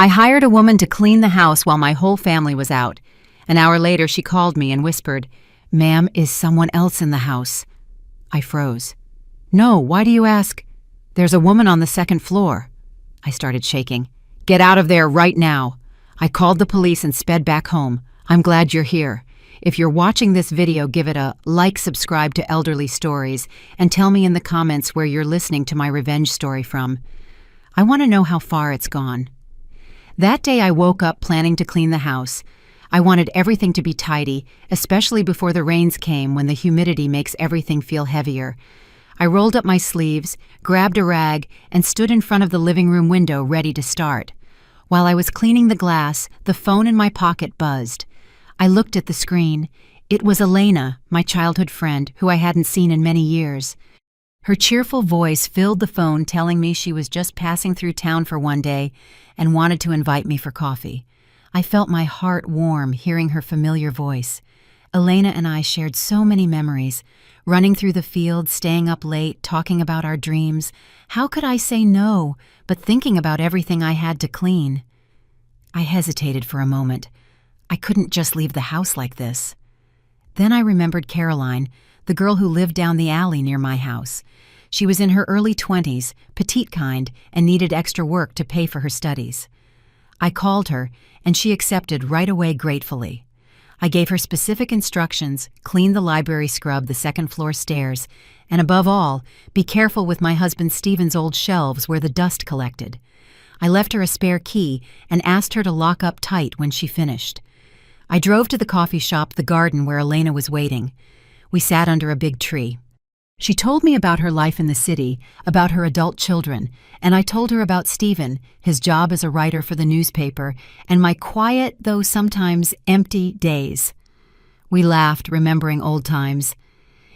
I hired a woman to clean the house while my whole family was out. An hour later, she called me and whispered, "Ma'am, is someone else in the house?" I froze. "No, why do you ask?" "There's a woman on the second floor." I started shaking. "Get out of there right now." I called the police and sped back home. I'm glad you're here. If you're watching this video, give it a like, subscribe to Elderly Stories, and tell me in the comments where you're listening to my revenge story from. I want to know how far it's gone. That day I woke up planning to clean the house. I wanted everything to be tidy, especially before the rains came when the humidity makes everything feel heavier. I rolled up my sleeves, grabbed a rag, and stood in front of the living room window ready to start. While I was cleaning the glass, the phone in my pocket buzzed. I looked at the screen. It was Elena, my childhood friend, who I hadn't seen in many years. Her cheerful voice filled the phone, telling me she was just passing through town for one day and wanted to invite me for coffee. I felt my heart warm hearing her familiar voice. Elena and I shared so many memories, running through the fields, staying up late, talking about our dreams. How could I say no, but thinking about everything I had to clean? I hesitated for a moment. I couldn't just leave the house like this. Then I remembered Caroline, the girl who lived down the alley near my house. She was in her early 20s, petite kind, and needed extra work to pay for her studies. I called her, and she accepted right away gratefully. I gave her specific instructions, clean the library scrub the second floor stairs, and above all, be careful with my husband Stephen's old shelves where the dust collected. I left her a spare key and asked her to lock up tight when she finished. I drove to the coffee shop, The Garden, where Elena was waiting. We sat under a big tree. She told me about her life in the city, about her adult children, and I told her about Stephen, his job as a writer for the newspaper, and my quiet, though sometimes empty, days. We laughed, remembering old times.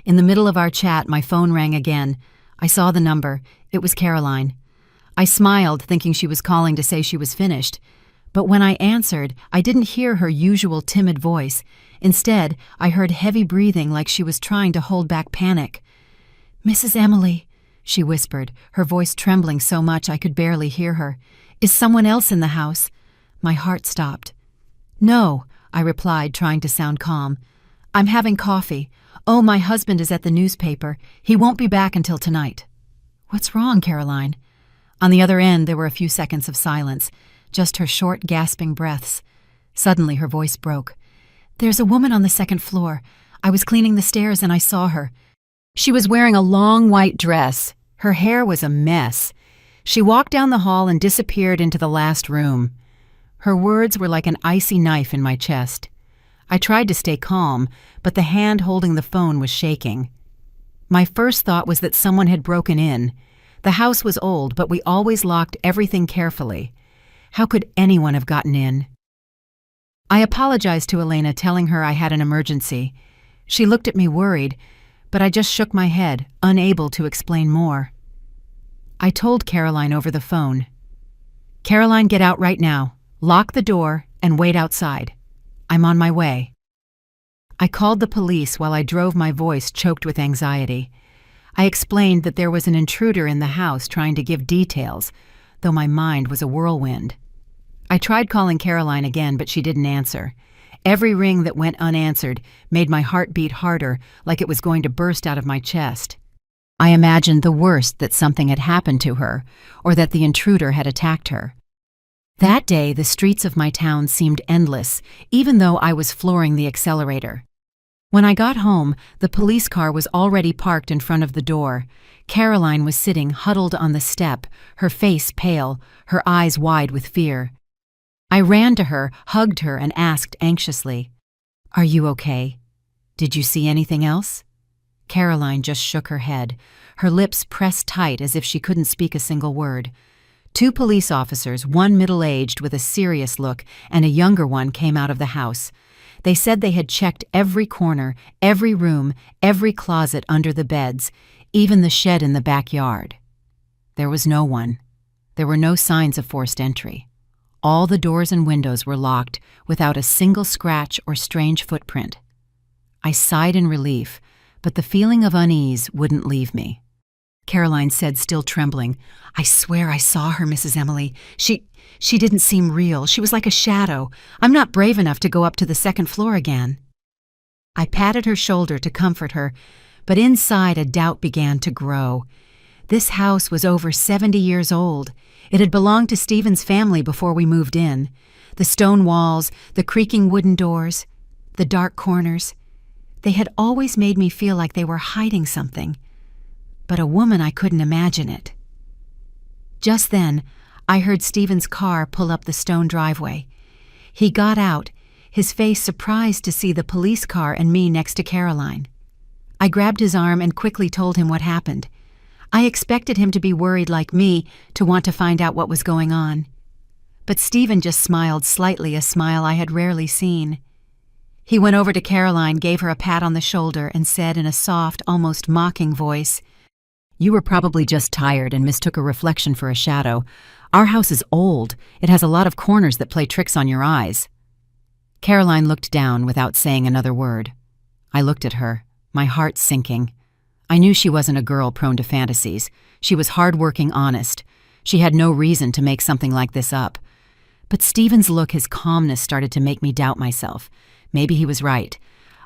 In the middle of our chat, my phone rang again. I saw the number. It was Caroline. I smiled, thinking she was calling to say she was finished. But when I answered, I didn't hear her usual timid voice. Instead, I heard heavy breathing like she was trying to hold back panic. "Mrs. Emily," she whispered, her voice trembling so much I could barely hear her. "Is someone else in the house?" My heart stopped. "No," I replied, trying to sound calm. "I'm having coffee. Oh, my husband is at the newspaper. He won't be back until tonight." "What's wrong, Caroline?" On the other end, there were a few seconds of silence, just her short, gasping breaths. Suddenly, her voice broke. "There's a woman on the second floor. I was cleaning the stairs and I saw her. She was wearing a long white dress. Her hair was a mess. She walked down the hall and disappeared into the last room." Her words were like an icy knife in my chest. I tried to stay calm, but the hand holding the phone was shaking. My first thought was that someone had broken in. The house was old, but we always locked everything carefully. How could anyone have gotten in? I apologized to Elena, telling her I had an emergency. She looked at me worried, but I just shook my head, unable to explain more. I told Caroline over the phone. "Caroline, get out right now. Lock the door and wait outside. I'm on my way." I called the police while I drove, my voice choked with anxiety. I explained that there was an intruder in the house trying to give details, though my mind was a whirlwind. I tried calling Caroline again, but she didn't answer. Every ring that went unanswered made my heart beat harder, like it was going to burst out of my chest. I imagined the worst, that something had happened to her, or that the intruder had attacked her. That day, the streets of my town seemed endless, even though I was flooring the accelerator. When I got home, the police car was already parked in front of the door. Caroline was sitting huddled on the step, her face pale, her eyes wide with fear. I ran to her, hugged her, and asked anxiously, "Are you okay? Did you see anything else?" Caroline just shook her head, her lips pressed tight as if she couldn't speak a single word. Two police officers, one middle-aged with a serious look and a younger one, came out of the house. They said they had checked every corner, every room, every closet under the beds, even the shed in the backyard. There was no one. There were no signs of forced entry. All the doors and windows were locked, without a single scratch or strange footprint. I sighed in relief, but the feeling of unease wouldn't leave me. Caroline said, still trembling. "I swear I saw her, Mrs. Emily. She didn't seem real. She was like a shadow. I'm not brave enough to go up to the second floor again." I patted her shoulder to comfort her, but inside a doubt began to grow. This house was over 70 years old. It had belonged to Stephen's family before we moved in. The stone walls, the creaking wooden doors, the dark corners, they had always made me feel like they were hiding something. But a woman, I couldn't imagine it. Just then, I heard Stephen's car pull up the stone driveway. He got out, his face surprised to see the police car and me next to Caroline. I grabbed his arm and quickly told him what happened. I expected him to be worried like me, to want to find out what was going on. But Stephen just smiled slightly, a smile I had rarely seen. He went over to Caroline, gave her a pat on the shoulder, and said in a soft, almost mocking voice, "You were probably just tired and mistook a reflection for a shadow. Our house is old. It has a lot of corners that play tricks on your eyes." Caroline looked down without saying another word. I looked at her, my heart sinking. I knew she wasn't a girl prone to fantasies. She was hard-working, honest. She had no reason to make something like this up. But Stephen's look, his calmness, started to make me doubt myself. Maybe he was right.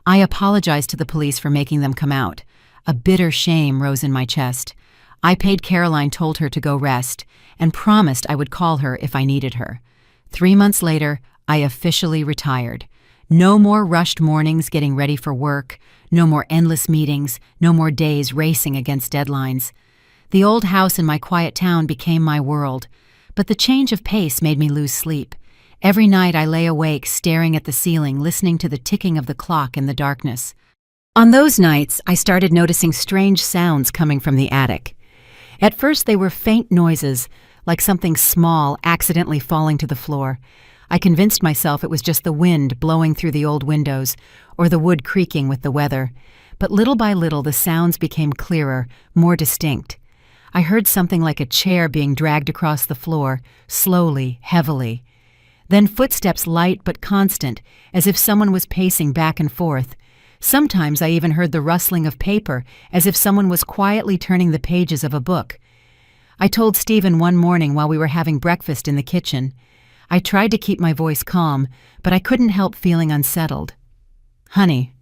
I apologized to the police for making them come out. A bitter shame rose in my chest. I paid Caroline, told her to go rest, and promised I would call her if I needed her. 3 months later, I officially retired. No more rushed mornings getting ready for work, no more endless meetings, no more days racing against deadlines. The old house in my quiet town became my world, but the change of pace made me lose sleep. Every night I lay awake, staring at the ceiling, listening to the ticking of the clock in the darkness. On those nights, I started noticing strange sounds coming from the attic. At first they were faint noises, like something small accidentally falling to the floor. I convinced myself it was just the wind blowing through the old windows, or the wood creaking with the weather. But little by little the sounds became clearer, more distinct. I heard something like a chair being dragged across the floor, slowly, heavily. Then footsteps light but constant, as if someone was pacing back and forth. Sometimes I even heard the rustling of paper, as if someone was quietly turning the pages of a book. I told Stephen one morning while we were having breakfast in the kitchen. I tried to keep my voice calm, but I couldn't help feeling unsettled. "Honey,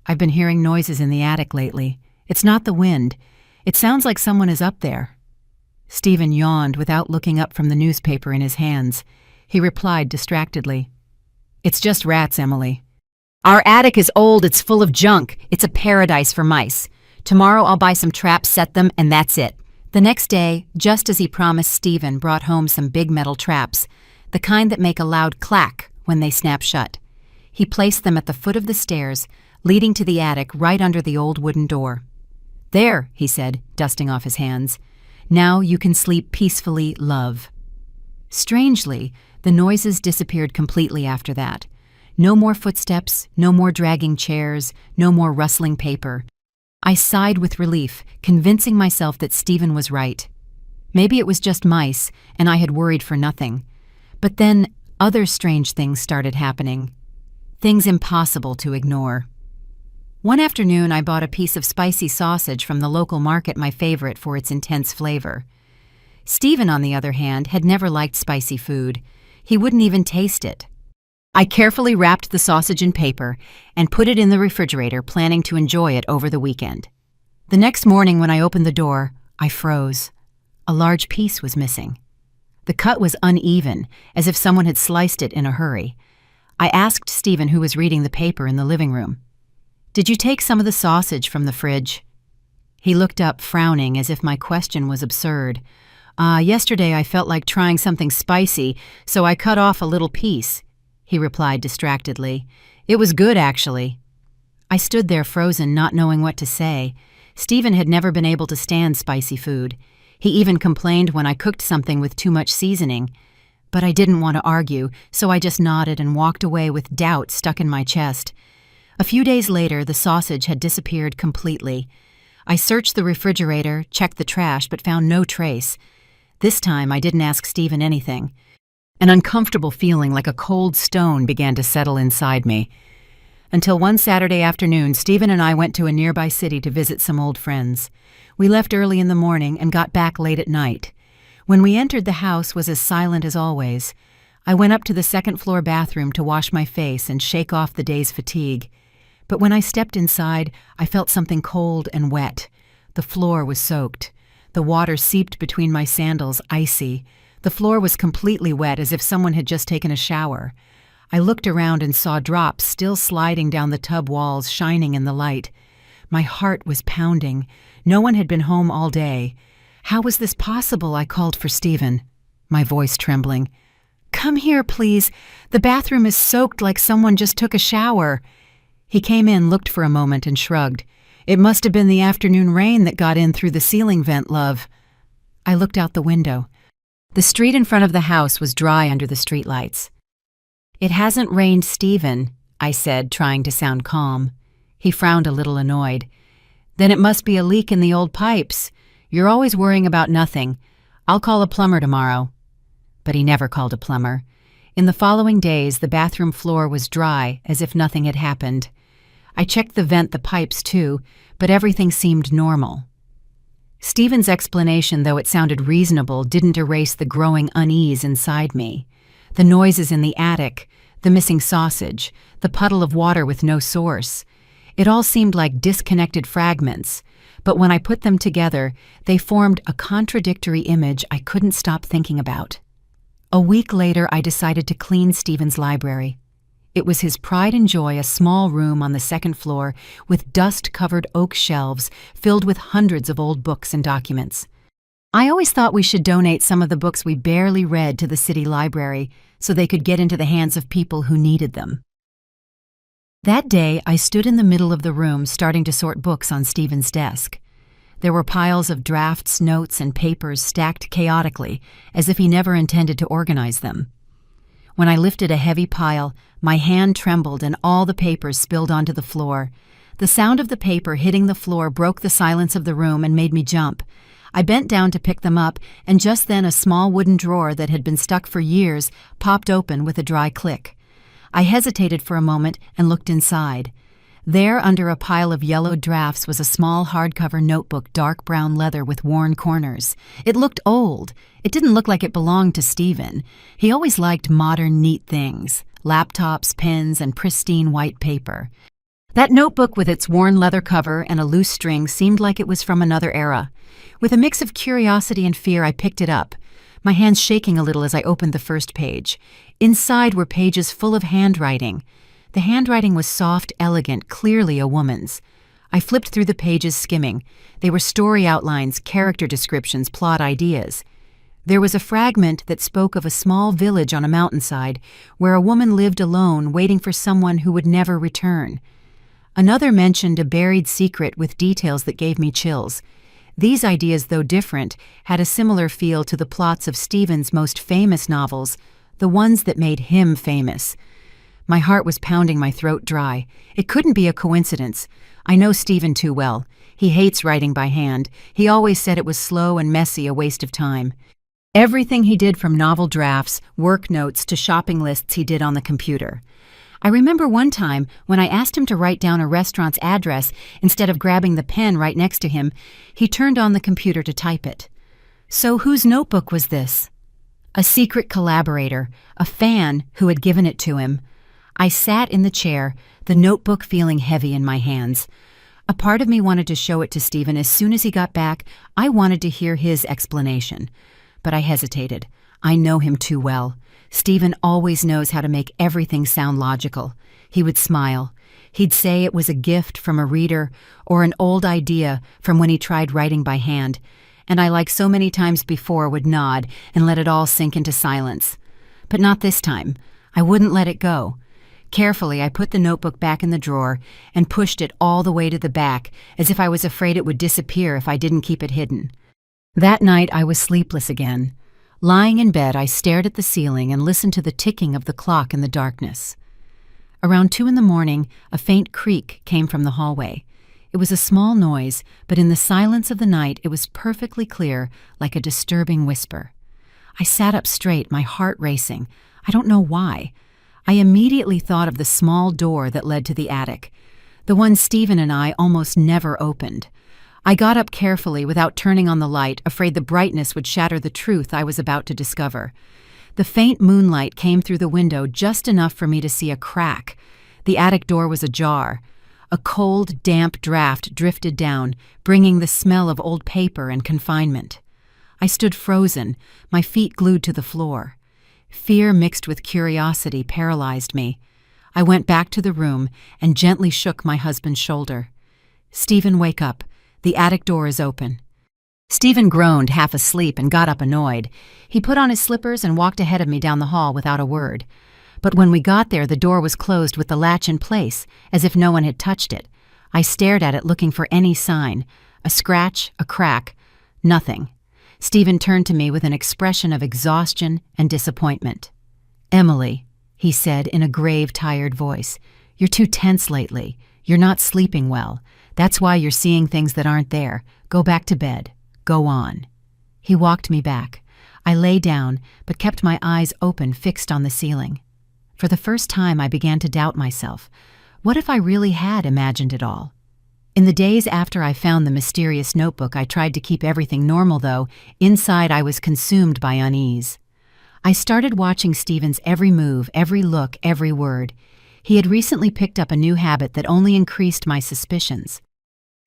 I've been hearing noises in the attic lately. It's not the wind. It sounds like someone is up there." Stephen yawned without looking up from the newspaper in his hands. He replied distractedly, "It's just rats, Emily. Our attic is old, it's full of junk. It's a paradise for mice. Tomorrow I'll buy some traps, set them, and that's it." The next day, just as he promised, Stephen brought home some big metal traps, the kind that make a loud clack when they snap shut. He placed them at the foot of the stairs, leading to the attic right under the old wooden door. "There," he said, dusting off his hands. "Now you can sleep peacefully, love." Strangely, the noises disappeared completely after that. No more footsteps, no more dragging chairs, no more rustling paper. I sighed with relief, convincing myself that Stephen was right. Maybe it was just mice, and I had worried for nothing. But then other strange things started happening. Things impossible to ignore. One afternoon, I bought a piece of spicy sausage from the local market, my favorite for its intense flavor. Stephen, on the other hand, had never liked spicy food. He wouldn't even taste it. I carefully wrapped the sausage in paper and put it in the refrigerator, planning to enjoy it over the weekend. The next morning when I opened the door, I froze. A large piece was missing. The cut was uneven, as if someone had sliced it in a hurry. I asked Stephen, who was reading the paper in the living room, "Did you take some of the sausage from the fridge?" He looked up, frowning, as if my question was absurd. Yesterday I felt like trying something spicy, so I cut off a little piece," he replied distractedly. "It was good, actually." I stood there frozen, not knowing what to say. Stephen had never been able to stand spicy food. He even complained when I cooked something with too much seasoning. But I didn't want to argue, so I just nodded and walked away with doubt stuck in my chest. A few days later, the sausage had disappeared completely. I searched the refrigerator, checked the trash, but found no trace. This time, I didn't ask Stephen anything. An uncomfortable feeling like a cold stone began to settle inside me. until one Saturday afternoon, Stephen and I went to a nearby city to visit some old friends. We left early in the morning and got back late at night. When we entered, the house was as silent as always. I went up to the second-floor bathroom to wash my face and shake off the day's fatigue. But when I stepped inside, I felt something cold and wet. The floor was soaked. The water seeped between my sandals, icy. The floor was completely wet, as if someone had just taken a shower. I looked around and saw drops still sliding down the tub walls, shining in the light. My heart was pounding. No one had been home all day. How was this possible? I called for Stephen, my voice trembling. "Come here, please. The bathroom is soaked like someone just took a shower." He came in, looked for a moment, and shrugged. "It must have been the afternoon rain that got in through the ceiling vent, love." I looked out the window. The street in front of the house was dry under the streetlights. "It hasn't rained, Stephen," I said, trying to sound calm. He frowned a little, annoyed. "Then it must be a leak in the old pipes. You're always worrying about nothing. I'll call a plumber tomorrow." But he never called a plumber. In the following days, the bathroom floor was dry, as if nothing had happened. I checked the pipes too, but everything seemed normal. Stephen's explanation, though it sounded reasonable, didn't erase the growing unease inside me. The noises in the attic, the missing sausage, the puddle of water with no source. It all seemed like disconnected fragments, but when I put them together, they formed a contradictory image I couldn't stop thinking about. A week later, I decided to clean Stephen's library. It was his pride and joy, a small room on the second floor with dust-covered oak shelves filled with hundreds of old books and documents. I always thought we should donate some of the books we barely read to the city library so they could get into the hands of people who needed them. That day, I stood in the middle of the room starting to sort books on Stephen's desk. There were piles of drafts, notes, and papers stacked chaotically, as if he never intended to organize them. When I lifted a heavy pile, my hand trembled and all the papers spilled onto the floor. The sound of the paper hitting the floor broke the silence of the room and made me jump. I bent down to pick them up, and just then a small wooden drawer that had been stuck for years popped open with a dry click. I hesitated for a moment and looked inside. There, under a pile of yellowed drafts, was a small hardcover notebook, dark brown leather with worn corners. It looked old. It didn't look like it belonged to Stephen. He always liked modern, neat things, laptops, pens, and pristine white paper. That notebook with its worn leather cover and a loose string seemed like it was from another era. With a mix of curiosity and fear, I picked it up, my hands shaking a little as I opened the first page. Inside were pages full of handwriting. The handwriting was soft, elegant, clearly a woman's. I flipped through the pages, skimming. They were story outlines, character descriptions, plot ideas. There was a fragment that spoke of a small village on a mountainside where a woman lived alone, waiting for someone who would never return. Another mentioned a buried secret with details that gave me chills. These ideas, though different, had a similar feel to the plots of Stephen's most famous novels, the ones that made him famous. My heart was pounding my throat dry. It couldn't be a coincidence. I know Stephen too well. He hates writing by hand. He always said it was slow and messy, a waste of time. Everything he did, from novel drafts, work notes, to shopping lists, he did on the computer. I remember one time when I asked him to write down a restaurant's address instead of grabbing the pen right next to him, he turned on the computer to type it. So whose notebook was this? A secret collaborator, a fan who had given it to him. I sat in the chair, the notebook feeling heavy in my hands. A part of me wanted to show it to Stephen as soon as he got back. I wanted to hear his explanation. But I hesitated. I know him too well. Stephen always knows how to make everything sound logical. He would smile. He'd say it was a gift from a reader or an old idea from when he tried writing by hand. And I, like so many times before, would nod and let it all sink into silence. But not this time. I wouldn't let it go. Carefully, I put the notebook back in the drawer and pushed it all the way to the back, as if I was afraid it would disappear if I didn't keep it hidden. That night, I was sleepless again. Lying in bed, I stared at the ceiling and listened to the ticking of the clock in the darkness. Around 2 a.m, a faint creak came from the hallway. It was a small noise, but in the silence of the night, it was perfectly clear, like a disturbing whisper. I sat up straight, my heart racing. I don't know why. I immediately thought of the small door that led to the attic, the one Stephen and I almost never opened. I got up carefully without turning on the light, afraid the brightness would shatter the truth I was about to discover. The faint moonlight came through the window just enough for me to see a crack. The attic door was ajar. A cold, damp draft drifted down, bringing the smell of old paper and confinement. I stood frozen, my feet glued to the floor. Fear mixed with curiosity paralyzed me. I went back to the room and gently shook my husband's shoulder. "Stephen, wake up. The attic door is open." Stephen groaned, half asleep, and got up annoyed. He put on his slippers and walked ahead of me down the hall without a word. But when we got there, the door was closed with the latch in place, as if no one had touched it. I stared at it looking for any sign. A scratch, a crack, nothing. Stephen turned to me with an expression of exhaustion and disappointment. "Emily," he said in a grave, tired voice, "you're too tense lately. You're not sleeping well. That's why you're seeing things that aren't there. Go back to bed. Go on." He walked me back. I lay down, but kept my eyes open, fixed on the ceiling. For the first time, I began to doubt myself. What if I really had imagined it all? In the days after I found the mysterious notebook, I tried to keep everything normal, though inside I was consumed by unease. I started watching Stephen's every move, every look, every word. He had recently picked up a new habit that only increased my suspicions.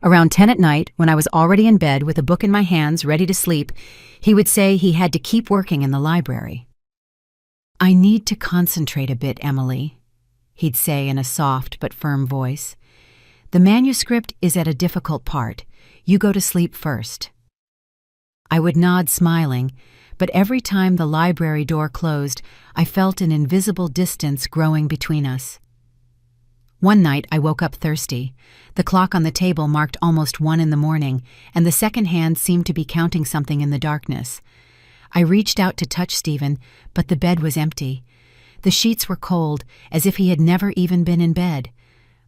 Around 10 at night, when I was already in bed with a book in my hands, ready to sleep, he would say he had to keep working in the library. "I need to concentrate a bit, Emily," he'd say in a soft but firm voice. "The manuscript is at a difficult part. You go to sleep first." I would nod, smiling, but every time the library door closed, I felt an invisible distance growing between us. One night I woke up thirsty. The clock on the table marked almost 1 in the morning, and the second hand seemed to be counting something in the darkness. I reached out to touch Stephen, but the bed was empty. The sheets were cold, as if he had never even been in bed.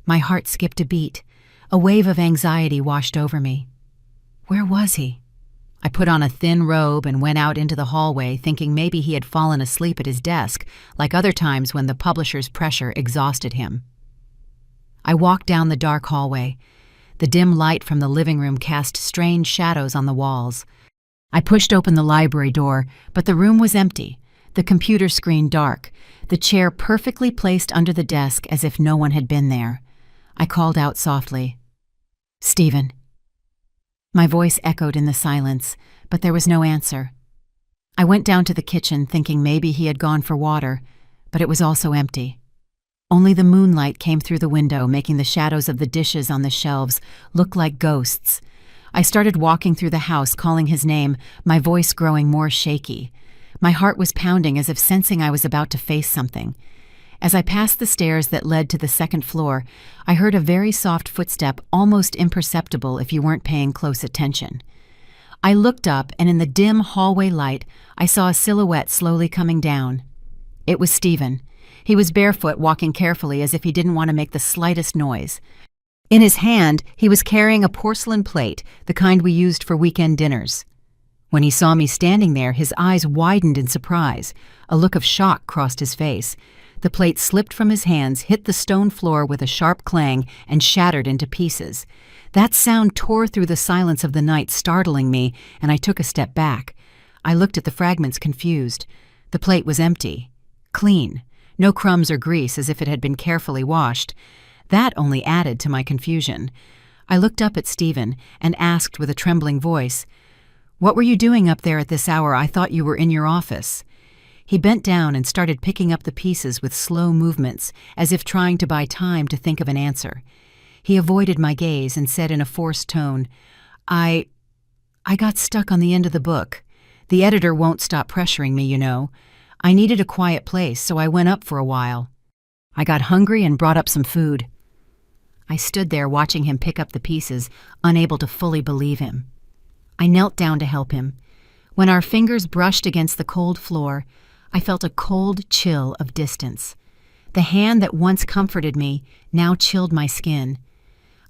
My heart skipped a beat. A wave of anxiety washed over me. Where was he? I put on a thin robe and went out into the hallway, thinking maybe he had fallen asleep at his desk, like other times when the publisher's pressure exhausted him. I walked down the dark hallway. The dim light from the living room cast strange shadows on the walls. I pushed open the library door, but the room was empty, the computer screen dark, the chair perfectly placed under the desk as if no one had been there. I called out softly, "Stephen." My voice echoed in the silence, but there was no answer. I went down to the kitchen, thinking maybe he had gone for water, but it was also empty. Only the moonlight came through the window, making the shadows of the dishes on the shelves look like ghosts. I started walking through the house, calling his name, my voice growing more shaky. My heart was pounding as if sensing I was about to face something. As I passed the stairs that led to the second floor, I heard a very soft footstep, almost imperceptible if you weren't paying close attention. I looked up, and in the dim hallway light, I saw a silhouette slowly coming down. It was Stephen. He was barefoot, walking carefully as if he didn't want to make the slightest noise. In his hand, he was carrying a porcelain plate, the kind we used for weekend dinners. When he saw me standing there, his eyes widened in surprise. A look of shock crossed his face. The plate slipped from his hands, hit the stone floor with a sharp clang, and shattered into pieces. That sound tore through the silence of the night, startling me, and I took a step back. I looked at the fragments, confused. The plate was empty. Clean. No crumbs or grease, as if it had been carefully washed. That only added to my confusion. I looked up at Stephen and asked with a trembling voice, "What were you doing up there at this hour? I thought you were in your office." He bent down and started picking up the pieces with slow movements, as if trying to buy time to think of an answer. He avoided my gaze and said in a forced tone, I got stuck on the end of the book. The editor won't stop pressuring me, you know. I needed a quiet place, so I went up for a while. I got hungry and brought up some food." I stood there watching him pick up the pieces, unable to fully believe him. I knelt down to help him. When our fingers brushed against the cold floor, I felt a cold chill of distance. The hand that once comforted me now chilled my skin.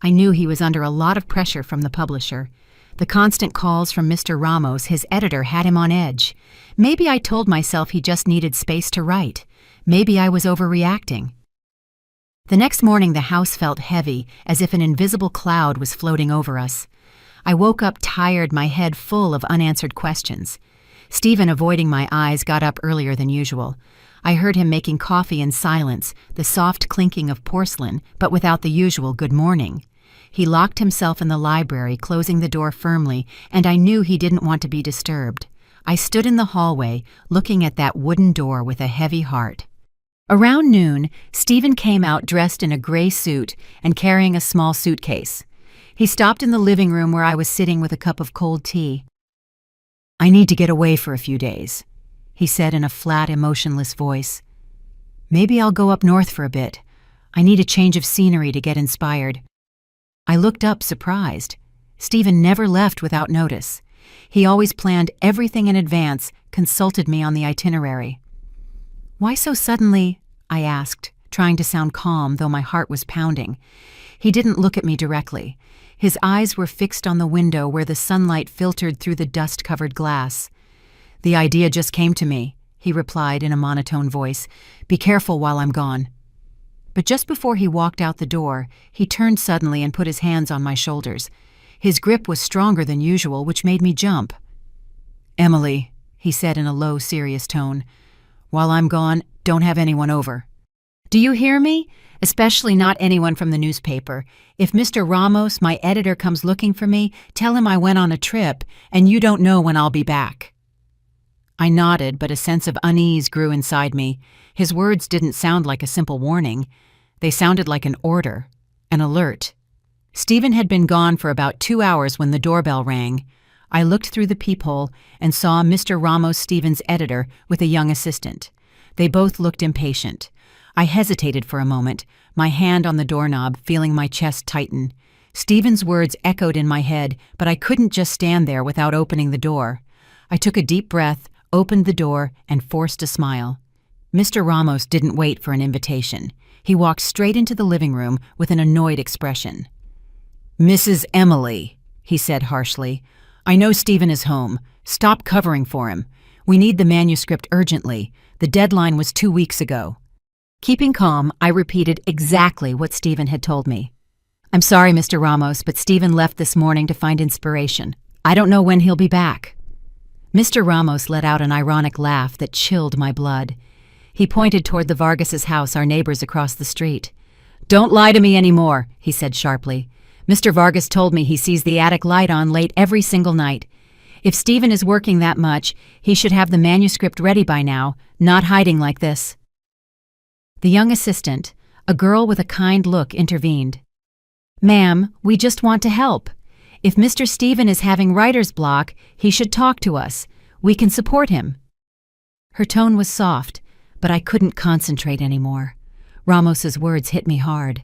I knew he was under a lot of pressure from the publisher. The constant calls from Mr. Ramos, his editor, had him on edge. Maybe I told myself he just needed space to write. Maybe I was overreacting. The next morning, the house felt heavy, as if an invisible cloud was floating over us. I woke up tired, my head full of unanswered questions. Stephen, avoiding my eyes, got up earlier than usual. I heard him making coffee in silence, the soft clinking of porcelain, but without the usual good morning. He locked himself in the library, closing the door firmly, and I knew he didn't want to be disturbed. I stood in the hallway, looking at that wooden door with a heavy heart. Around noon, Stephen came out dressed in a gray suit and carrying a small suitcase. He stopped in the living room where I was sitting with a cup of cold tea. "I need to get away for a few days," he said in a flat, emotionless voice. "Maybe I'll go up north for a bit. I need a change of scenery to get inspired." I looked up, surprised. Stephen never left without notice. He always planned everything in advance, consulted me on the itinerary. "Why so suddenly?" I asked, trying to sound calm, though my heart was pounding. He didn't look at me directly. His eyes were fixed on the window where the sunlight filtered through the dust-covered glass. "The idea just came to me," he replied in a monotone voice. "Be careful while I'm gone." But just before he walked out the door, he turned suddenly and put his hands on my shoulders. His grip was stronger than usual, which made me jump. "Emily," he said in a low, serious tone, "while I'm gone, don't have anyone over. Do you hear me? Especially not anyone from the newspaper. If Mr. Ramos, my editor, comes looking for me, tell him I went on a trip, and you don't know when I'll be back." I nodded, but a sense of unease grew inside me. His words didn't sound like a simple warning. They sounded like an order, an alert. Stephen had been gone for about 2 hours when the doorbell rang. I looked through the peephole and saw Mr. Ramos, Stephen's editor, with a young assistant. They both looked impatient. I hesitated for a moment, my hand on the doorknob, feeling my chest tighten. Stephen's words echoed in my head, but I couldn't just stand there without opening the door. I took a deep breath, opened the door, and forced a smile. Mr. Ramos didn't wait for an invitation. He walked straight into the living room with an annoyed expression. "Mrs. Emily," he said harshly, "I know Stephen is home. Stop covering for him. We need the manuscript urgently. The deadline was 2 weeks ago." Keeping calm, I repeated exactly what Stephen had told me. "I'm sorry, Mr. Ramos, but Stephen left this morning to find inspiration. I don't know when he'll be back." Mr. Ramos let out an ironic laugh that chilled my blood. He pointed toward the Vargas' house, our neighbors across the street. "Don't lie to me anymore," he said sharply. "Mr. Vargas told me he sees the attic light on late every single night. If Stephen is working that much, he should have the manuscript ready by now, not hiding like this." The young assistant, a girl with a kind look, intervened. "Ma'am, we just want to help. If Mr. Stephen is having writer's block, he should talk to us. We can support him." Her tone was soft, but I couldn't concentrate anymore. Ramos's words hit me hard.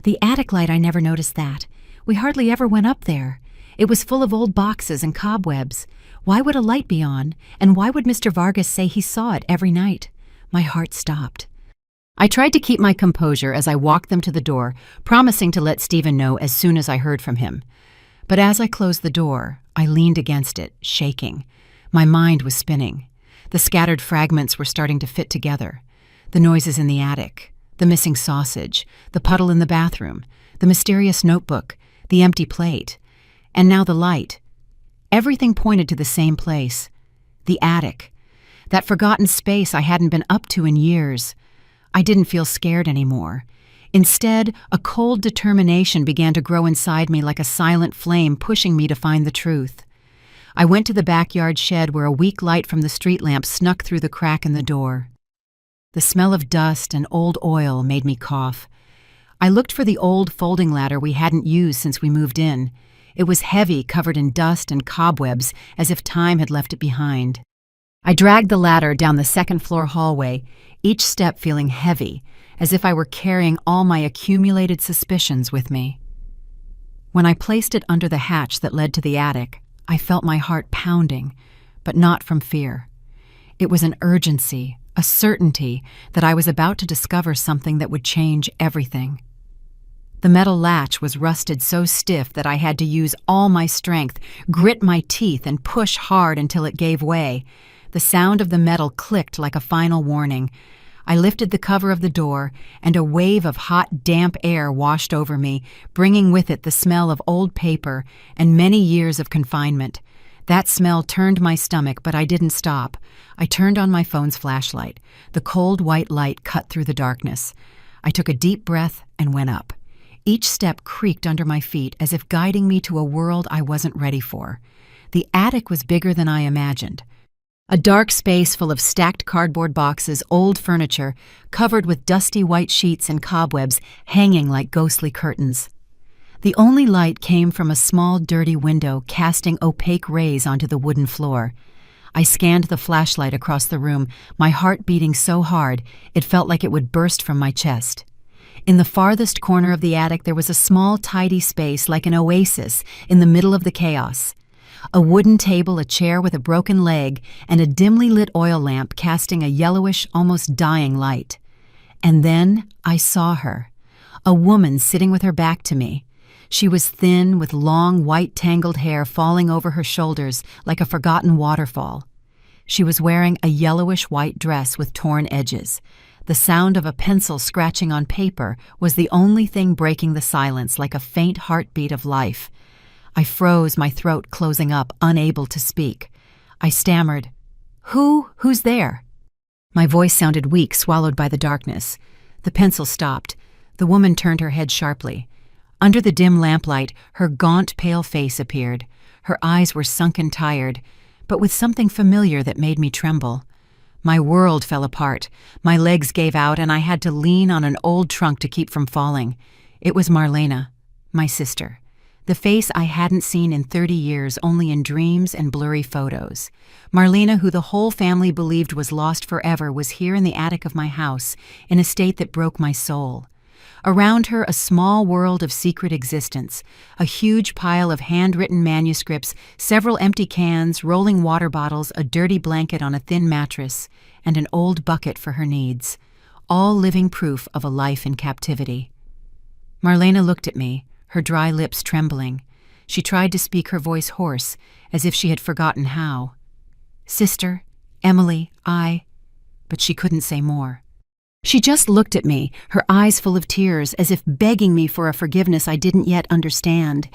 "The attic light, I never noticed that. We hardly ever went up there. It was full of old boxes and cobwebs. Why would a light be on, and why would Mr. Vargas say he saw it every night?" My heart stopped. I tried to keep my composure as I walked them to the door, promising to let Stephen know as soon as I heard from him. But as I closed the door, I leaned against it, shaking. My mind was spinning. The scattered fragments were starting to fit together. The noises in the attic, the missing sausage, the puddle in the bathroom, the mysterious notebook, the empty plate, and now the light. Everything pointed to the same place, the attic, that forgotten space I hadn't been up to in years. I didn't feel scared anymore. Instead, a cold determination began to grow inside me like a silent flame pushing me to find the truth. I went to the backyard shed where a weak light from the street lamp snuck through the crack in the door. The smell of dust and old oil made me cough. I looked for the old folding ladder we hadn't used since we moved in. It was heavy, covered in dust and cobwebs, as if time had left it behind. I dragged the ladder down the second-floor hallway, each step feeling heavy, as if I were carrying all my accumulated suspicions with me. When I placed it under the hatch that led to the attic, I felt my heart pounding, but not from fear. It was an urgency, a certainty that I was about to discover something that would change everything. The metal latch was rusted so stiff that I had to use all my strength, grit my teeth, and push hard until it gave way. The sound of the metal clicked like a final warning. I lifted the cover of the door, and a wave of hot, damp air washed over me, bringing with it the smell of old paper and many years of confinement. That smell turned my stomach, but I didn't stop. I turned on my phone's flashlight. The cold white light cut through the darkness. I took a deep breath and went up. Each step creaked under my feet as if guiding me to a world I wasn't ready for. The attic was bigger than I imagined. A dark space full of stacked cardboard boxes, old furniture, covered with dusty white sheets and cobwebs hanging like ghostly curtains. The only light came from a small, dirty window casting opaque rays onto the wooden floor. I scanned the flashlight across the room, my heart beating so hard it felt like it would burst from my chest. In the farthest corner of the attic there was a small, tidy space like an oasis in the middle of the chaos. A wooden table, a chair with a broken leg, and a dimly lit oil lamp casting a yellowish, almost dying light. And then I saw her, a woman sitting with her back to me. She was thin, with long, white tangled hair falling over her shoulders like a forgotten waterfall. She was wearing a yellowish-white dress with torn edges. The sound of a pencil scratching on paper was the only thing breaking the silence like a faint heartbeat of life. I froze, my throat closing up, unable to speak. I stammered, Who's there?" My voice sounded weak, swallowed by the darkness. The pencil stopped. The woman turned her head sharply. Under the dim lamplight, her gaunt, pale face appeared. Her eyes were sunken, tired, but with something familiar that made me tremble. My world fell apart. My legs gave out, and I had to lean on an old trunk to keep from falling. It was Marlena, my sister. The face I hadn't seen in 30 years, only in dreams and blurry photos. Marlena, who the whole family believed was lost forever, was here in the attic of my house, in a state that broke my soul. Around her, a small world of secret existence, a huge pile of handwritten manuscripts, several empty cans, rolling water bottles, a dirty blanket on a thin mattress, and an old bucket for her needs, all living proof of a life in captivity. Marlena looked at me, her dry lips trembling. She tried to speak, her voice hoarse, as if she had forgotten how. "Sister, Emily, but she couldn't say more. She just looked at me, her eyes full of tears, as if begging me for a forgiveness I didn't yet understand.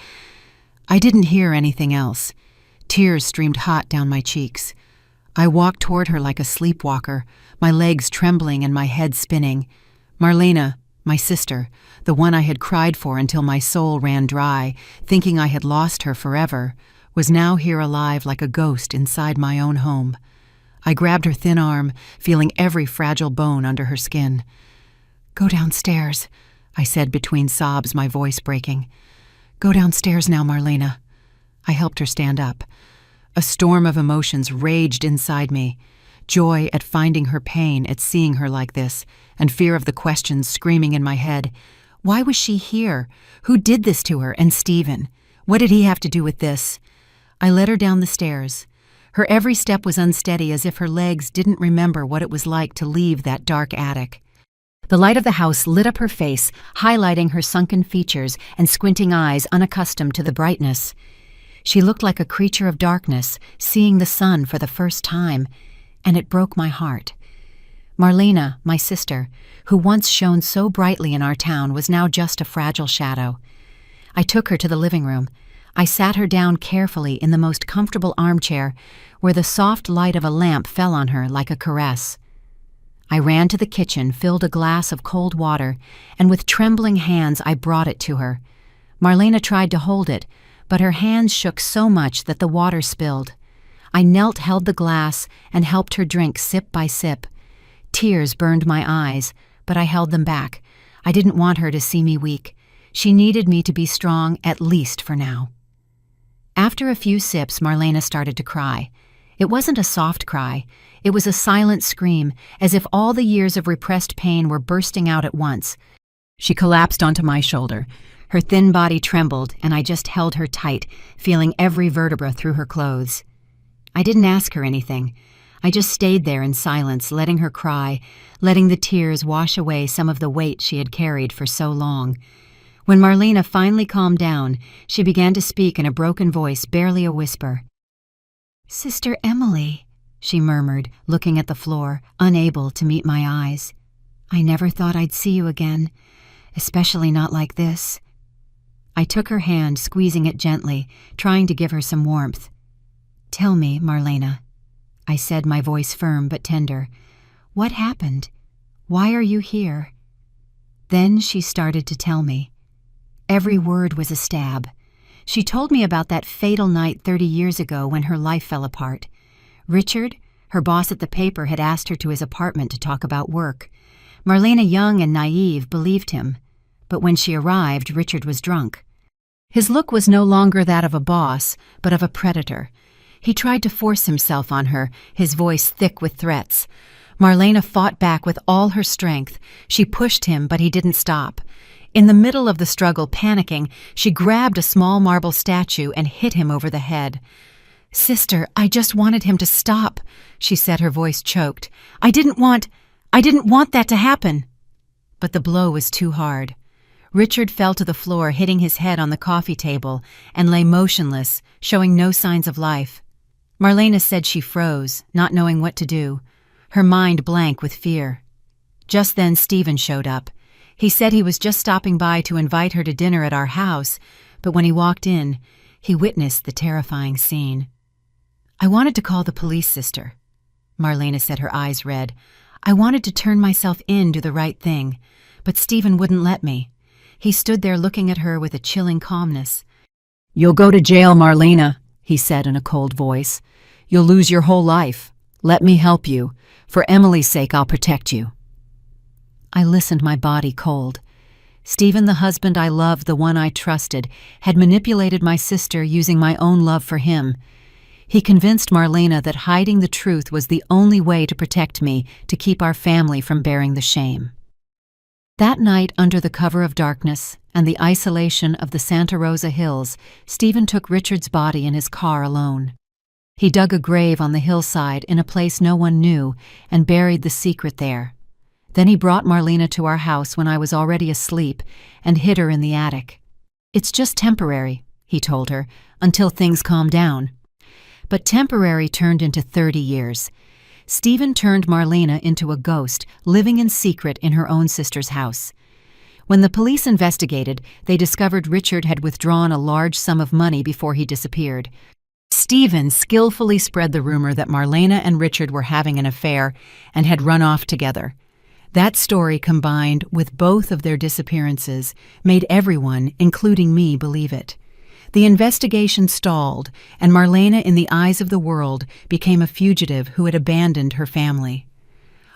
I didn't hear anything else. Tears streamed hot down my cheeks. I walked toward her like a sleepwalker, my legs trembling and my head spinning. Marlena, my sister, the one I had cried for until my soul ran dry, thinking I had lost her forever, was now here alive like a ghost inside my own home. I grabbed her thin arm, feeling every fragile bone under her skin. "Go downstairs," I said between sobs, my voice breaking. "Go downstairs now, Marlena." I helped her stand up. A storm of emotions raged inside me. Joy at finding her pain, at seeing her like this, and fear of the questions screaming in my head. Why was she here? Who did this to her? And Stephen? What did he have to do with this? I led her down the stairs. Her every step was unsteady, as if her legs didn't remember what it was like to leave that dark attic. The light of the house lit up her face, highlighting her sunken features and squinting eyes unaccustomed to the brightness. She looked like a creature of darkness, seeing the sun for the first time, and it broke my heart. Marlena, my sister, who once shone so brightly in our town, was now just a fragile shadow. I took her to the living room. I sat her down carefully in the most comfortable armchair, where the soft light of a lamp fell on her like a caress. I ran to the kitchen, filled a glass of cold water, and with trembling hands I brought it to her. Marlena tried to hold it, but her hands shook so much that the water spilled. I knelt, held the glass, and helped her drink sip by sip. Tears burned my eyes, but I held them back. I didn't want her to see me weak. She needed me to be strong, at least for now. After a few sips, Marlena started to cry. It wasn't a soft cry. It was a silent scream, as if all the years of repressed pain were bursting out at once. She collapsed onto my shoulder. Her thin body trembled, and I just held her tight, feeling every vertebra through her clothes. I didn't ask her anything. I just stayed there in silence, letting her cry, letting the tears wash away some of the weight she had carried for so long. When Marlena finally calmed down, she began to speak in a broken voice, barely a whisper. "Sister Emily," she murmured, looking at the floor, unable to meet my eyes. I never thought I'd see you again, especially not like this. I took her hand, squeezing it gently, trying to give her some warmth. Tell me, Marlena, I said, my voice firm but tender. What happened? Why are you here? Then she started to tell me. Every word was a stab. She told me about that fatal night 30 years ago when her life fell apart. Richard, her boss at the paper, had asked her to his apartment to talk about work. Marlena, young and naive, believed him. But when she arrived, Richard was drunk. His look was no longer that of a boss, but of a predator. He tried to force himself on her, his voice thick with threats. Marlena fought back with all her strength. She pushed him, but he didn't stop. In the middle of the struggle, panicking, she grabbed a small marble statue and hit him over the head. "Sister, I just wanted him to stop," she said, her voice choked. I didn't want that to happen." But the blow was too hard. Richard fell to the floor, hitting his head on the coffee table, and lay motionless, showing no signs of life. Marlena said she froze, not knowing what to do, her mind blank with fear. Just then Stephen showed up. He said he was just stopping by to invite her to dinner at our house, but when he walked in, he witnessed the terrifying scene. "I wanted to call the police, sister," Marlena said, her eyes red. "I wanted to turn myself in, do the right thing, but Stephen wouldn't let me. He stood there looking at her with a chilling calmness. "You'll go to jail, Marlena," he said in a cold voice. "You'll lose your whole life. Let me help you. For Emily's sake, I'll protect you." I listened, my body cold. Stephen, the husband I loved, the one I trusted, had manipulated my sister using my own love for him. He convinced Marlena that hiding the truth was the only way to protect me, to keep our family from bearing the shame. That night, under the cover of darkness and the isolation of the Santa Rosa Hills, Stephen took Richard's body in his car alone. He dug a grave on the hillside in a place no one knew and buried the secret there. Then he brought Marlena to our house when I was already asleep and hid her in the attic. "It's just temporary," he told her, "until things calm down." But temporary turned into 30 years. Stephen turned Marlena into a ghost, living in secret in her own sister's house. When the police investigated, they discovered Richard had withdrawn a large sum of money before he disappeared. Stephen skillfully spread the rumor that Marlena and Richard were having an affair and had run off together. That story, combined with both of their disappearances, made everyone, including me, believe it. The investigation stalled, and Marlena, in the eyes of the world, became a fugitive who had abandoned her family.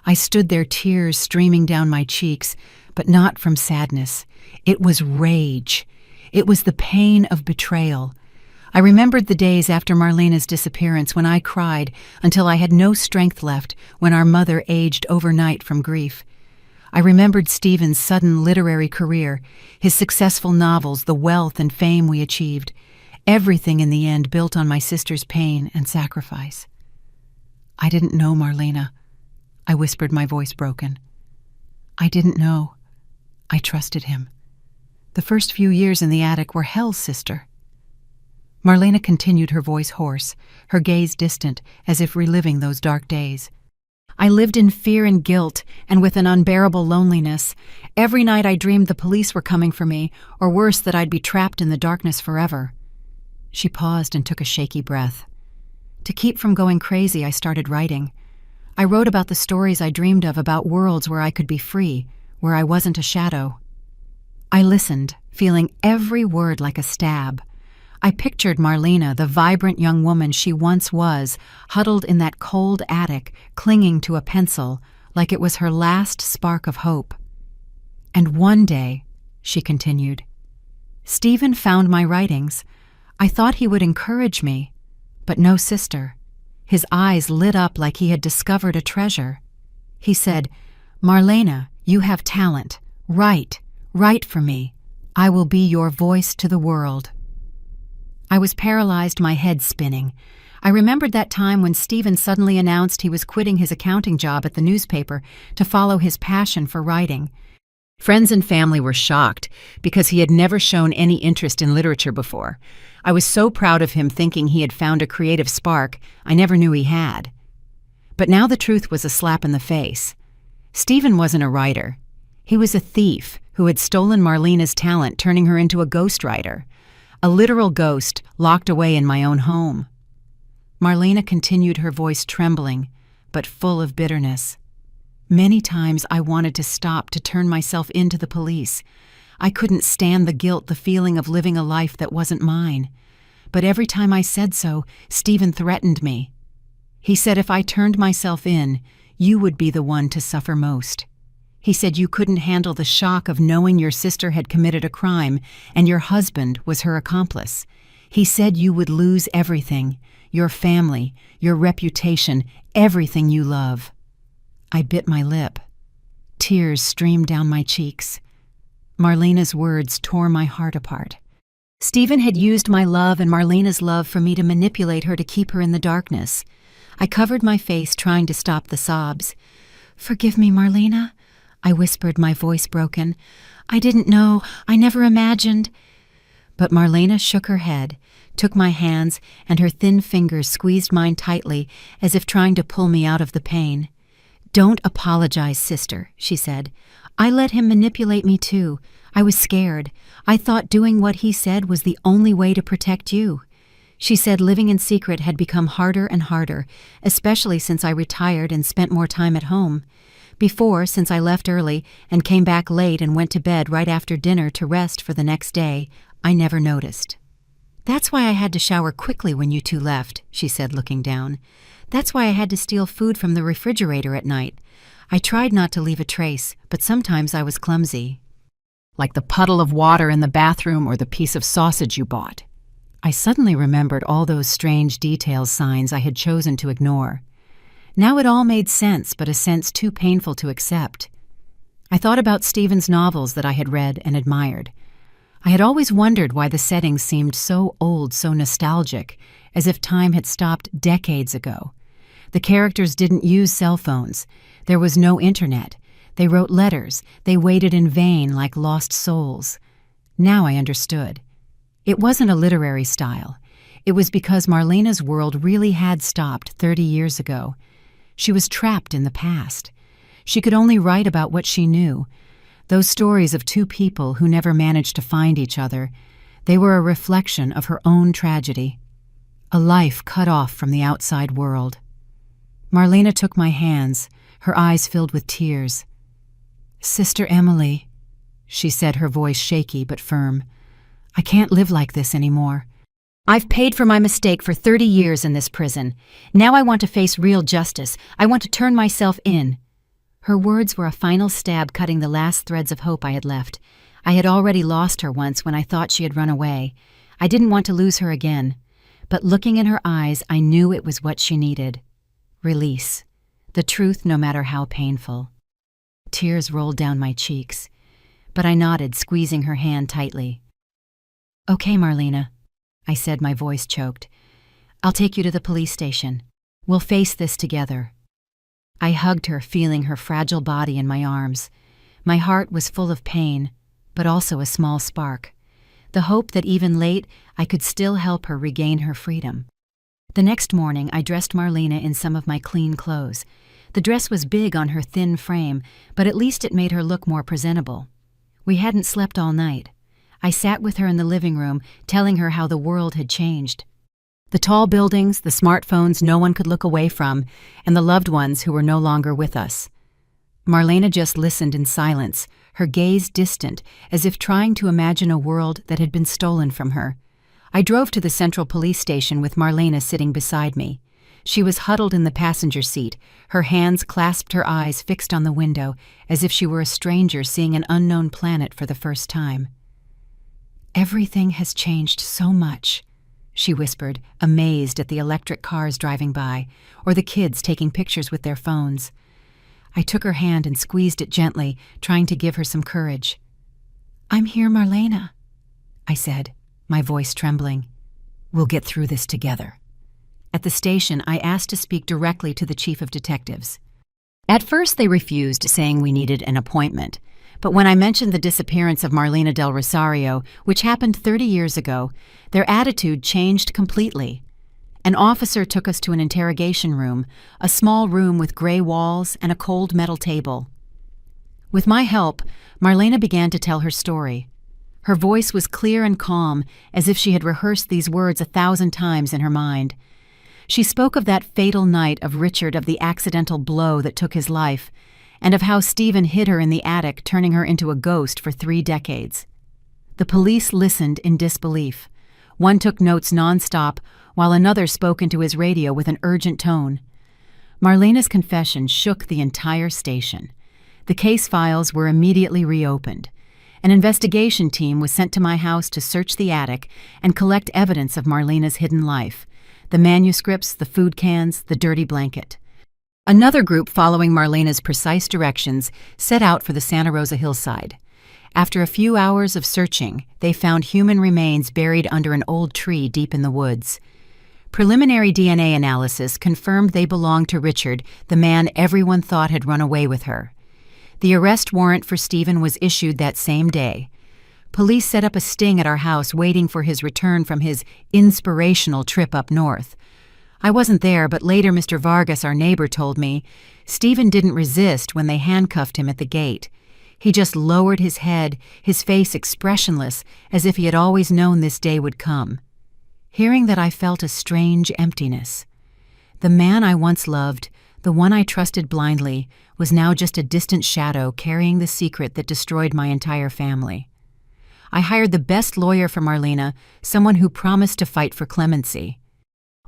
I stood there, tears streaming down my cheeks, but not from sadness. It was rage. It was the pain of betrayal. I remembered the days after Marlena's disappearance when I cried until I had no strength left, when our mother aged overnight from grief. I remembered Stephen's sudden literary career, his successful novels, the wealth and fame we achieved. Everything in the end built on my sister's pain and sacrifice. "I didn't know, Marlena," I whispered, my voice broken. "I didn't know. I trusted him. The first few years in the attic were hell, sister." Marlena continued, her voice hoarse, her gaze distant, as if reliving those dark days. "I lived in fear and guilt, and with an unbearable loneliness. Every night I dreamed the police were coming for me, or worse, that I'd be trapped in the darkness forever." She paused and took a shaky breath. To keep from going crazy, I started writing. I wrote about the stories I dreamed of, about worlds where I could be free, where I wasn't a shadow. I listened, feeling every word like a stab. I pictured Marlena, the vibrant young woman she once was, huddled in that cold attic, clinging to a pencil, like it was her last spark of hope. "And one day," she continued, "Stephen found my writings. I thought he would encourage me, but no, sister. His eyes lit up like he had discovered a treasure. He said, 'Marlena, you have talent. Write for me. I will be your voice to the world.'" I was paralyzed, my head spinning. I remembered that time when Stephen suddenly announced he was quitting his accounting job at the newspaper to follow his passion for writing. Friends and family were shocked because he had never shown any interest in literature before. I was so proud of him, thinking he had found a creative spark I never knew he had. But now the truth was a slap in the face. Stephen wasn't a writer. He was a thief who had stolen Marlena's talent, turning her into a ghostwriter, a literal ghost locked away in my own home. Marlena continued, her voice trembling, but full of bitterness. Many times I wanted to stop, to turn myself into the police. I couldn't stand the guilt, the feeling of living a life that wasn't mine. But every time I said so, Stephen threatened me. He said if I turned myself in, you would be the one to suffer most. He said you couldn't handle the shock of knowing your sister had committed a crime and your husband was her accomplice. He said you would lose everything, your family, your reputation, everything you love. I bit my lip. Tears streamed down my cheeks. Marlena's words tore my heart apart. Stephen had used my love and Marlena's love for me to manipulate her, to keep her in the darkness. I covered my face, trying to stop the sobs. "Forgive me, Marlena," I whispered, my voice broken. "I didn't know. I never imagined." But Marlena shook her head, took my hands, and her thin fingers squeezed mine tightly, as if trying to pull me out of the pain. "Don't apologize, sister," she said. "I let him manipulate me too. I was scared. I thought doing what he said was the only way to protect you." She said living in secret had become harder and harder, especially since I retired and spent more time at home. Before, since I left early and came back late and went to bed right after dinner to rest for the next day, I never noticed. "That's why I had to shower quickly when you two left," she said, looking down. "That's why I had to steal food from the refrigerator at night. I tried not to leave a trace, but sometimes I was clumsy." "Like the puddle of water in the bathroom or the piece of sausage you bought." I suddenly remembered all those strange details, signs I had chosen to ignore. Now it all made sense, but a sense too painful to accept. I thought about Stephen's novels that I had read and admired. I had always wondered why the settings seemed so old, so nostalgic, as if time had stopped decades ago. The characters didn't use cell phones. There was no internet. They wrote letters. They waited in vain like lost souls. Now I understood. It wasn't a literary style. It was because Marlena's world really had stopped 30 years ago. She was trapped in the past. She could only write about what she knew. Those stories of two people who never managed to find each other, they were a reflection of her own tragedy. A life cut off from the outside world. Marlena took my hands, her eyes filled with tears. "Sister Emily," she said, her voice shaky but firm, "I can't live like this anymore. I've paid for my mistake for 30 years in this prison. Now I want to face real justice. I want to turn myself in." Her words were a final stab, cutting the last threads of hope I had left. I had already lost her once when I thought she had run away. I didn't want to lose her again. But looking in her eyes, I knew it was what she needed. Release. The truth, no matter how painful. Tears rolled down my cheeks, but I nodded, squeezing her hand tightly. "Okay, Marlena," I said, my voice choked. "I'll take you to the police station. We'll face this together." I hugged her, feeling her fragile body in my arms. My heart was full of pain, but also a small spark. The hope that even late, I could still help her regain her freedom. The next morning, I dressed Marlena in some of my clean clothes. The dress was big on her thin frame, but at least it made her look more presentable. We hadn't slept all night. I sat with her in the living room, telling her how the world had changed. The tall buildings, the smartphones no one could look away from, and the loved ones who were no longer with us. Marlena just listened in silence, her gaze distant, as if trying to imagine a world that had been stolen from her. I drove to the Central Police Station with Marlena sitting beside me. She was huddled in the passenger seat, her hands clasped, her eyes fixed on the window, as if she were a stranger seeing an unknown planet for the first time. "Everything has changed so much," she whispered, amazed at the electric cars driving by, or the kids taking pictures with their phones. I took her hand and squeezed it gently, trying to give her some courage. "I'm here, Marlena," I said, my voice trembling. "We'll get through this together." At the station, I asked to speak directly to the chief of detectives. At first, they refused, saying we needed an appointment. But when I mentioned the disappearance of Marlena del Rosario, which happened 30 years ago, their attitude changed completely. An officer took us to an interrogation room, a small room with gray walls and a cold metal table. With my help, Marlena began to tell her story. Her voice was clear and calm, as if she had rehearsed these words 1,000 times in her mind. She spoke of that fatal night of Richard, of the accidental blow that took his life, and of how Stephen hid her in the attic, turning her into a ghost for 3 decades. The police listened in disbelief. One took notes nonstop, while another spoke into his radio with an urgent tone. Marlena's confession shook the entire station. The case files were immediately reopened. An investigation team was sent to my house to search the attic and collect evidence of Marlena's hidden life: the manuscripts, the food cans, the dirty blanket. Another group, following Marlena's precise directions, set out for the Santa Rosa hillside. After a few hours of searching, they found human remains buried under an old tree deep in the woods. Preliminary DNA analysis confirmed they belonged to Richard, the man everyone thought had run away with her. The arrest warrant for Stephen was issued that same day. Police set up a sting at our house, waiting for his return from his inspirational trip up north. I wasn't there, but later Mr. Vargas, our neighbor, told me Stephen didn't resist when they handcuffed him at the gate. He just lowered his head, his face expressionless, as if he had always known this day would come. Hearing that, I felt a strange emptiness. The man I once loved, the one I trusted blindly, was now just a distant shadow carrying the secret that destroyed my entire family. I hired the best lawyer for Marlena, someone who promised to fight for clemency.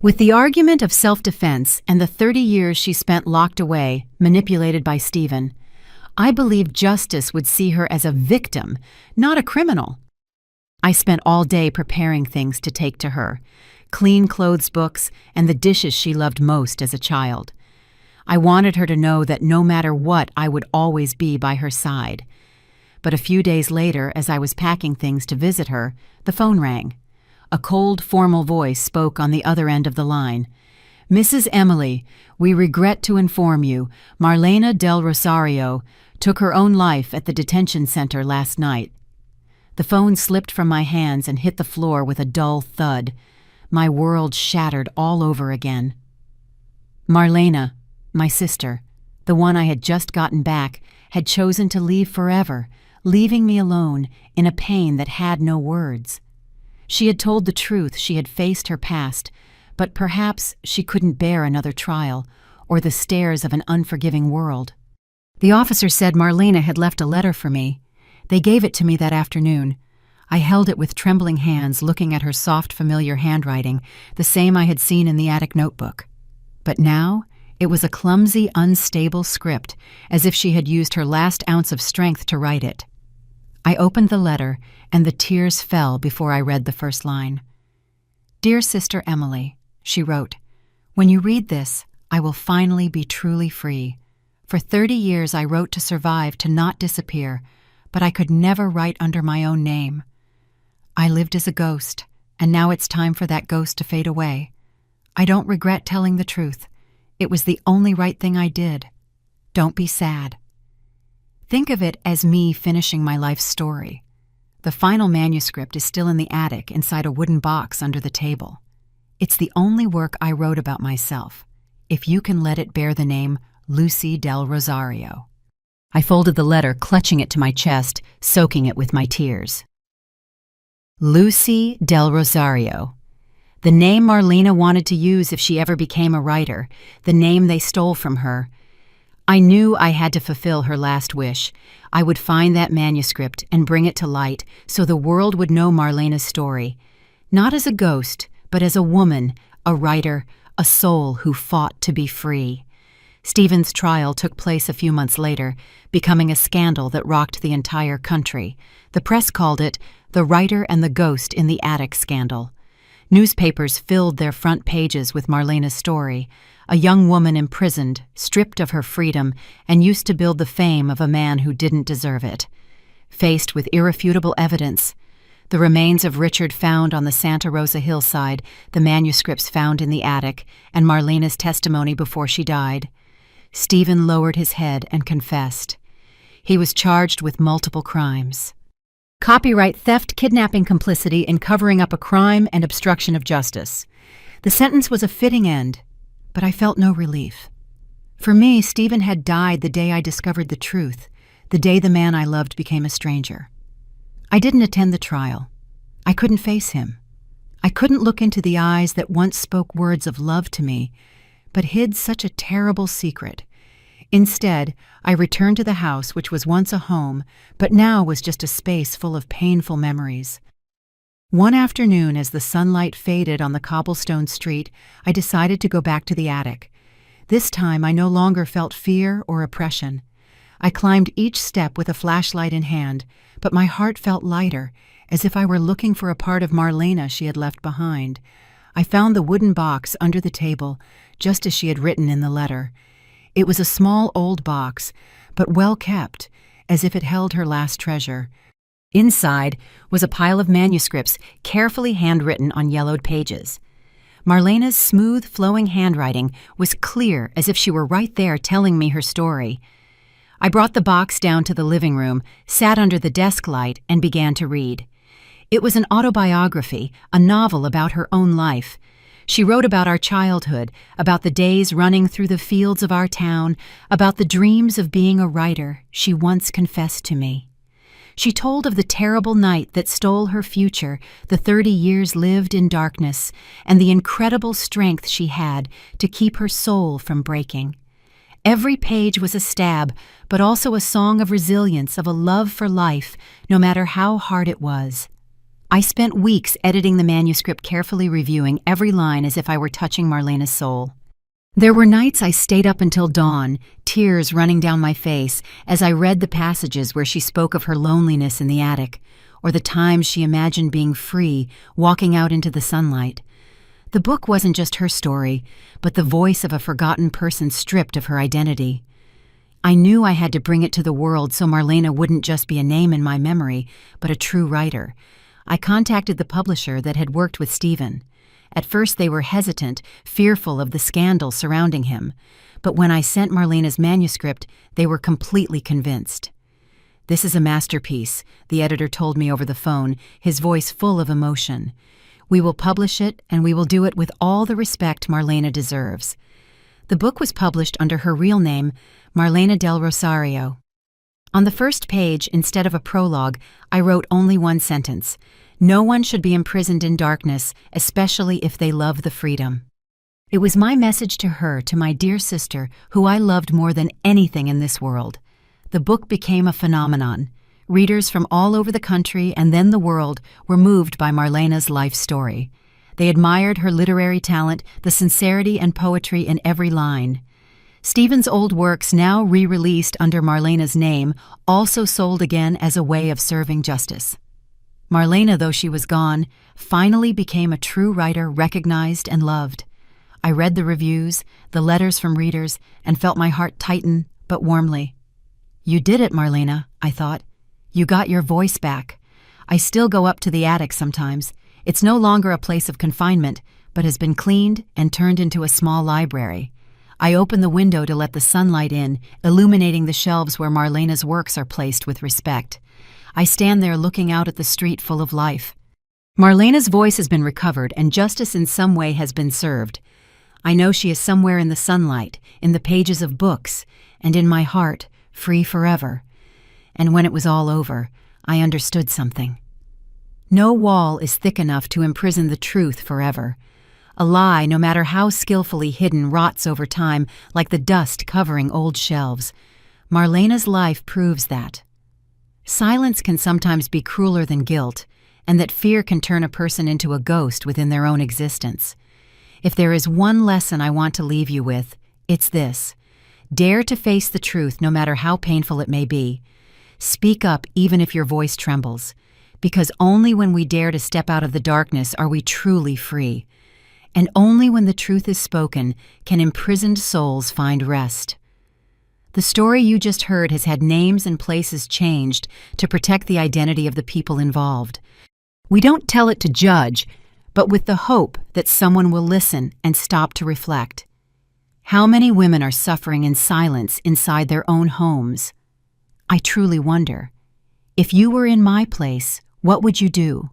With the argument of self-defense and the 30 years she spent locked away, manipulated by Stephen, I believed justice would see her as a victim, not a criminal. I spent all day preparing things to take to her: clean clothes books and the dishes she loved most as a child. I wanted her to know that no matter what, I would always be by her side. But a few days later, as I was packing things to visit her, the phone rang. A cold, formal voice spoke on the other end of the line. "Mrs. Emily, we regret to inform you, Marlena del Rosario took her own life at the detention center last night." The phone slipped from my hands and hit the floor with a dull thud. My world shattered all over again. Marlena, my sister, the one I had just gotten back, had chosen to leave forever, leaving me alone in a pain that had no words. She had told the truth, she had faced her past, but perhaps she couldn't bear another trial or the stares of an unforgiving world. The officer said Marlena had left a letter for me. They gave it to me that afternoon. I held it with trembling hands, looking at her soft, familiar handwriting, the same I had seen in the attic notebook. But now it was a clumsy, unstable script, as if she had used her last ounce of strength to write it. I opened the letter, and the tears fell before I read the first line. "Dear Sister Emily," she wrote, "when you read this, I will finally be truly free. For 30 years I wrote to survive, to not disappear, but I could never write under my own name. I lived as a ghost, and now it's time for that ghost to fade away. I don't regret telling the truth. It was the only right thing I did. Don't be sad." Think of it as me finishing my life story. The final manuscript is still in the attic inside a wooden box under the table. It's the only work I wrote about myself, if you can let it bear the name Lucy del Rosario. I folded the letter, clutching it to my chest, soaking it with my tears. Lucy del Rosario. The name Marlena wanted to use if she ever became a writer, the name they stole from her. I knew I had to fulfill her last wish. I would find that manuscript and bring it to light so the world would know Marlena's story, not as a ghost, but as a woman, a writer, a soul who fought to be free. Stephen's trial took place a few months later, becoming a scandal that rocked the entire country. The press called it the Writer and the Ghost in the Attic Scandal. Newspapers filled their front pages with Marlena's story, a young woman imprisoned, stripped of her freedom, and used to build the fame of a man who didn't deserve it. Faced with irrefutable evidence, the remains of Richard found on the Santa Rosa hillside, the manuscripts found in the attic, and Marlena's testimony before she died, Stephen lowered his head and confessed. He was charged with multiple crimes: copyright theft, kidnapping, complicity in covering up a crime, and obstruction of justice. The sentence was a fitting end, but I felt no relief. For me, Stephen had died the day I discovered the truth, the day the man I loved became a stranger. I didn't attend the trial. I couldn't face him. I couldn't look into the eyes that once spoke words of love to me, but hid such a terrible secret. Instead, I returned to the house which was once a home, but now was just a space full of painful memories. One afternoon, as the sunlight faded on the cobblestone street, I decided to go back to the attic. This time I no longer felt fear or oppression. I climbed each step with a flashlight in hand, but my heart felt lighter, as if I were looking for a part of Marlena she had left behind. I found the wooden box under the table, just as she had written in the letter. It was a small old box, but well kept, as if it held her last treasure. Inside was a pile of manuscripts carefully handwritten on yellowed pages. Marlena's smooth, flowing handwriting was clear, as if she were right there telling me her story. I brought the box down to the living room, sat under the desk light, and began to read. It was an autobiography, a novel about her own life. She wrote about our childhood, about the days running through the fields of our town, about the dreams of being a writer she once confessed to me. She told of the terrible night that stole her future, the 30 years lived in darkness, and the incredible strength she had to keep her soul from breaking. Every page was a stab, but also a song of resilience, of a love for life, no matter how hard it was. I spent weeks editing the manuscript, carefully reviewing every line as if I were touching Marlena's soul. There were nights I stayed up until dawn, tears running down my face as I read the passages where she spoke of her loneliness in the attic, or the times she imagined being free, walking out into the sunlight. The book wasn't just her story, but the voice of a forgotten person stripped of her identity. I knew I had to bring it to the world so Marlena wouldn't just be a name in my memory, but a true writer. I contacted the publisher that had worked with Stephen. At first they were hesitant, fearful of the scandal surrounding him, but when I sent Marlena's manuscript, they were completely convinced. "This is a masterpiece," the editor told me over the phone, his voice full of emotion. "We will publish it, and we will do it with all the respect Marlena deserves." The book was published under her real name, Marlena del Rosario. On the first page, instead of a prologue, I wrote only one sentence: "No one should be imprisoned in darkness, especially if they love the freedom." It was my message to her, to my dear sister, who I loved more than anything in this world. The book became a phenomenon. Readers from all over the country and then the world were moved by Marlena's life story. They admired her literary talent, the sincerity and poetry in every line. Stephen's old works, now re-released under Marlena's name, also sold again as a way of serving justice. Marlena, though she was gone, finally became a true writer, recognized and loved. I read the reviews, the letters from readers, and felt my heart tighten, but warmly. "You did it, Marlena," I thought. "You got your voice back." I still go up to the attic sometimes. It's no longer a place of confinement, but has been cleaned and turned into a small library. I open the window to let the sunlight in, illuminating the shelves where Marlena's works are placed with respect. I stand there looking out at the street full of life. Marlena's voice has been recovered and justice in some way has been served. I know she is somewhere in the sunlight, in the pages of books, and in my heart, free forever. And when it was all over, I understood something. No wall is thick enough to imprison the truth forever. A lie, no matter how skillfully hidden, rots over time like the dust covering old shelves. Marlena's life proves that. Silence can sometimes be crueler than guilt, and that fear can turn a person into a ghost within their own existence. If there is one lesson I want to leave you with, it's this: dare to face the truth no matter how painful it may be. Speak up even if your voice trembles, because only when we dare to step out of the darkness are we truly free. And only when the truth is spoken can imprisoned souls find rest. The story you just heard has had names and places changed to protect the identity of the people involved. We don't tell it to judge, but with the hope that someone will listen and stop to reflect. How many women are suffering in silence inside their own homes? I truly wonder. If you were in my place, what would you do?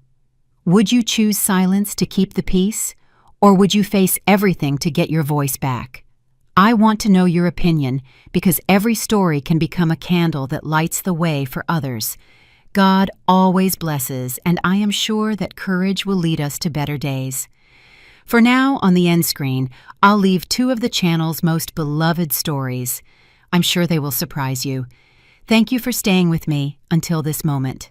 Would you choose silence to keep the peace? Or would you face everything to get your voice back? I want to know your opinion because every story can become a candle that lights the way for others. God always blesses, and I am sure that courage will lead us to better days. For now, on the end screen, I'll leave 2 of the channel's most beloved stories. I'm sure they will surprise you. Thank you for staying with me until this moment.